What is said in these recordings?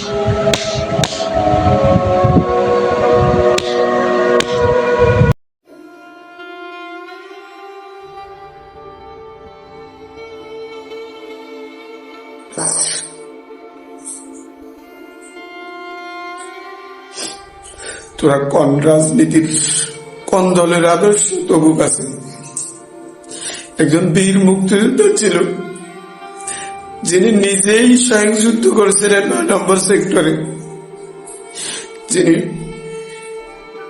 তোরা কোন রাজনীতির কোন দলের আদর্শ তবু কাছে? একজন বীর মুক্তিযোদ্ধা ছিল, যিনি নিজেই স্বয়ং যুদ্ধ করেছিলেন ৯ নম্বর সেক্টরে, যিনি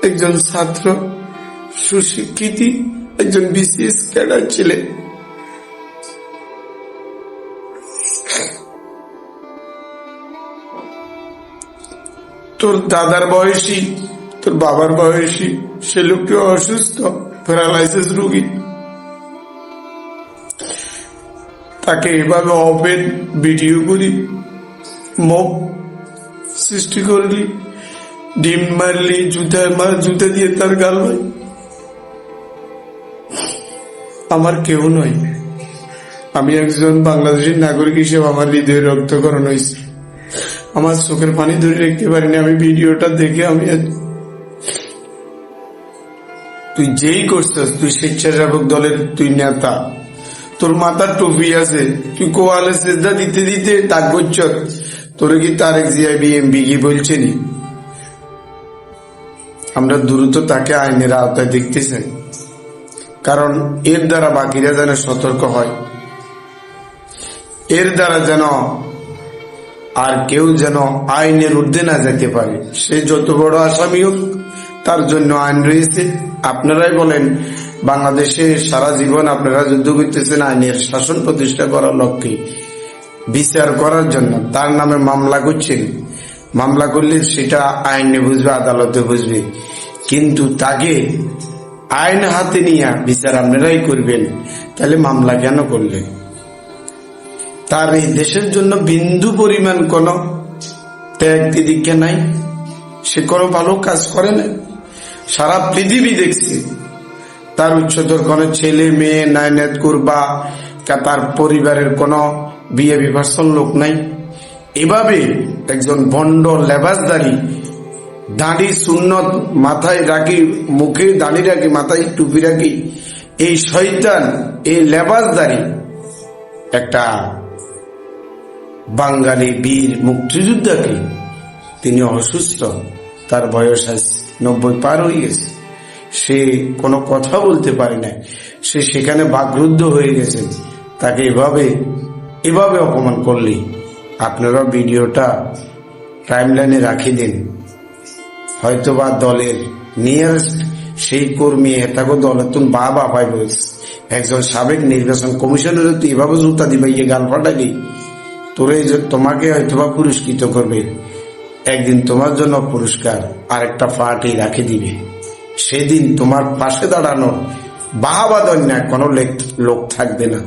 একজন ছাত্র, সুশিক্ষিত, একজন বিসিএস ক্যাডার ছিলেন। তোর দাদার বয়সী, তোর বাবার বয়সী সে লোকটি অসুস্থ, প্যারালাইসিস রোগী, তাকে এভাবে ওপেন ভিডিও করি, মব সৃষ্টি করলি, ডিম মারলি, জুতা দিয়ে তার গাল ভাই। আমার কেউ নয়, আমি একজন বাংলাদেশের নাগরিক হিসেবে আমার হৃদয়ে রক্তকরণ হয়েছে। আমার চোখের পানি ধরে রাখতে পারিনি। আমি ভিডিওটা দেখে তুই যেই করছিস, তুই স্বেচ্ছাসেবক দলের তুই নেতা, তোর মাথার টুপি আছে, তুই কোয়ালে সেজদা দিতে দিতে ডাক করছ, তোর কি তারেক জিয়া বিএমপি কি বলছেনি? আমরা দ্রুত তাকে আইনের আওতায় দেখতে চাই, কারণ এর দ্বারা বাকিরা যেন সতর্ক হয়, এর দ্বারা যেন আর কেউ যেন আইনের ঊর্ধ্বে না যেতে পারে। সে যত বড় আসামি হোক, তার জন্য আইন রয়েছে। আপনারাই বলেন, বাংলাদেশে সারা জীবন আপনারা যুদ্ধ করতেছেন আইনের শাসন প্রতিষ্ঠা করার লক্ষ্যে, বিচার করার জন্য। তার নামে মামলা করছেন, মামলা করলে সেটা আইনে বুঝবে, আদালতে বুঝবে, কিন্তু তাকে আইন হাতে নিয়ে বিচার আপনারাই করবেন, তাহলে মামলা কেন করলেন? তার এই দেশের জন্য বিন্দু পরিমাণ কোন ত্যাগ দিদিকে নাই, সে কোনো ভালো কাজ করে না। সারা পৃথিবী দেখছে তার উচ্চতর কোন ছেলে মেয়ে নাই, নেত করবা তার পরিবারের কোন বিয়ে বিভার্সন লোক নাই। এভাবে একজন ভণ্ড লেবাসদারি, দাড়ি সুন্নত মাথায় রাখি, মুখে দাড়ি রাখি, মাথায় টুপি রাখি, এই শয়তান, এই লেবাসদারি একটা বাঙালি বীর মুক্তিযোদ্ধাকে, তিনি অসুস্থ, তার বয়স 90 পার হয়ে গেছে, সে কোনো কথা বলতে পারে না, সে সেখানে বাকরুদ্ধ হয়ে গেছে। তাকে এভাবে অপমান করলে আপনারা ভিডিওটা টাইমলাইনে রাখি দিন। হয়তোবা দলের নিয়ারেস্ট সেই কর্মী তাকে দলের তুমি বাবা পাইব, একজন সাবেক নির্বাচন কমিশনের তুই এভাবে জুতা দিবা, ইয়ে গাল ফাটালি, তোরে তোমাকে হয়তোবা পুরস্কৃত করবে, একদিন তোমার জন্য পুরস্কার আরেকটা পার্টি রাখে দিবে। সেদিন তোমার পাশে দাঁড়ানো বাহাবা দন্যা কোনো লোক থাকবে না।